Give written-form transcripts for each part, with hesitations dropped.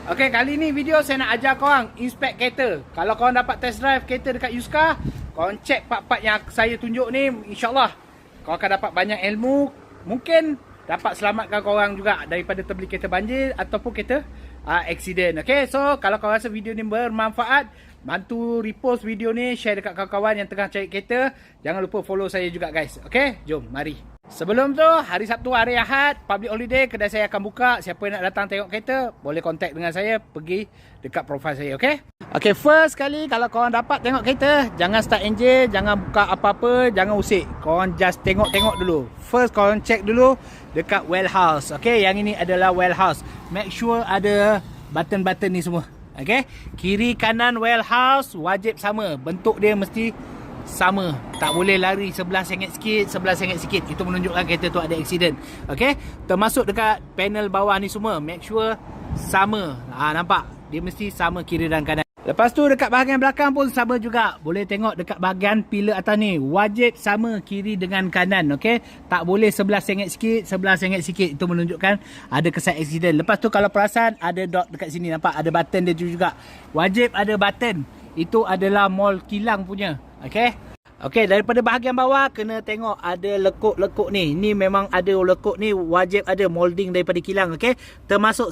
Okay, kali ni video saya nak ajar korang inspect kereta. Kalau korang dapat test drive kereta dekat Yuska, korang check part-part yang saya tunjuk ni, insyaAllah korang akan dapat banyak ilmu. Mungkin dapat selamatkan korang juga daripada terbeli kereta banjir ataupun kereta accident. Okay, so kalau korang rasa video ni bermanfaat, bantu repost video ni, share dekat kawan-kawan yang tengah cari kereta. Jangan lupa follow saya juga guys. Okay, jom mari. Sebelum tu, hari Sabtu, hari Ahad, public holiday, kedai saya akan buka. Siapa yang nak datang tengok kereta, boleh contact dengan saya, pergi dekat profile saya, okay? Okay, first kali kalau korang dapat tengok kereta, jangan start engine, jangan buka apa-apa, jangan usik. Korang just tengok-tengok dulu. First, korang check dulu dekat well house, okay? Yang ini adalah well house. Make sure ada button-button ni semua, okay? Kiri kanan well house wajib sama. Bentuk dia mesti sama, tak boleh lari sebelah sengit sikit, sebelah sengit sikit. Itu menunjukkan kereta tu ada accident. Okey, termasuk dekat panel bawah ni semua, make sure sama. Nampak? Dia mesti sama kiri dan kanan. Lepas tu dekat bahagian belakang pun sama juga. Boleh tengok dekat bahagian pillar atas ni, wajib sama kiri dengan kanan. Okey, tak boleh sebelah sengit sikit, sebelah sengit sikit. Itu menunjukkan ada kesan accident. Lepas tu kalau perasan ada dot dekat sini, nampak? Ada button dia juga. Wajib ada button. Itu adalah mall kilang punya. Okey. Okey, daripada bahagian bawah kena tengok ada lekuk-lekuk ni. Ni memang ada lekuk ni, wajib ada molding daripada kilang, okey. Termasuk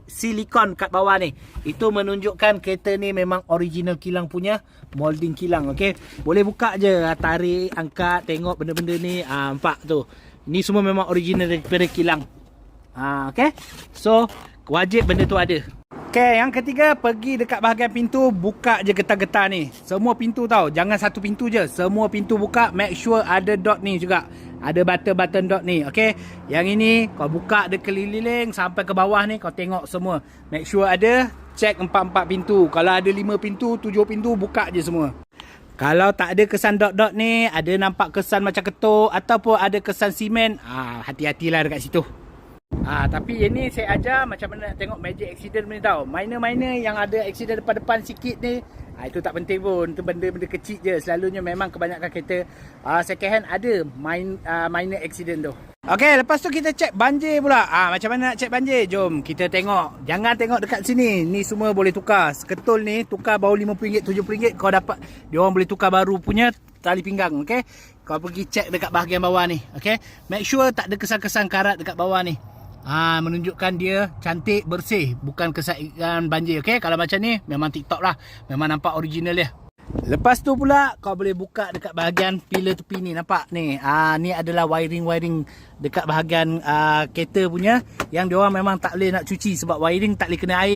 silikon kat bawah ni. Itu menunjukkan kereta ni memang original kilang punya, molding kilang, okey. Boleh buka je, tarik, angkat, tengok benda-benda ni, nampak tu. Ni semua memang original daripada kilang. Okey. So, wajib benda tu ada. Okay, yang ketiga, pergi dekat bahagian pintu, buka je getah-getah ni. Semua pintu tau, jangan satu pintu je. Semua pintu buka, make sure ada dot ni juga. Ada button-button dot ni, okay. Yang ini, kau buka dia keliling sampai ke bawah ni, kau tengok semua. Make sure ada, check 4-4 pintu. Kalau ada 5 pintu, 7 pintu, buka je semua. Kalau tak ada kesan dot-dot ni, ada nampak kesan macam ketuk, ataupun ada kesan simen, hati-hatilah dekat situ. Tapi ini saya ajar macam mana nak tengok major accident ni tau. Minor-minor yang ada accident depan-depan sikit ni, itu tak penting pun. Itu benda-benda kecil je. Selalunya memang kebanyakan kereta second hand ada minor accident tu. Okay, lepas tu kita check banjir pula. Macam mana nak check banjir? Jom kita tengok. Jangan tengok dekat sini. Ni semua boleh tukar. Ketul ni tukar baru RM5, RM7. Kau dapat, dia orang boleh tukar baru punya tali pinggang. Okay, kau pergi check dekat bahagian bawah ni. Okay, make sure tak ada kesan-kesan karat dekat bawah ni. Menunjukkan dia cantik, bersih, bukan kesan banjir. Okay, kalau macam ni memang TikTok lah, memang nampak original dia. Lepas tu pula kau boleh buka dekat bahagian pillar tepi ni, nampak ni. Ni adalah wiring-wiring dekat bahagian kereta punya, yang diorang memang tak boleh nak cuci sebab wiring tak boleh kena air.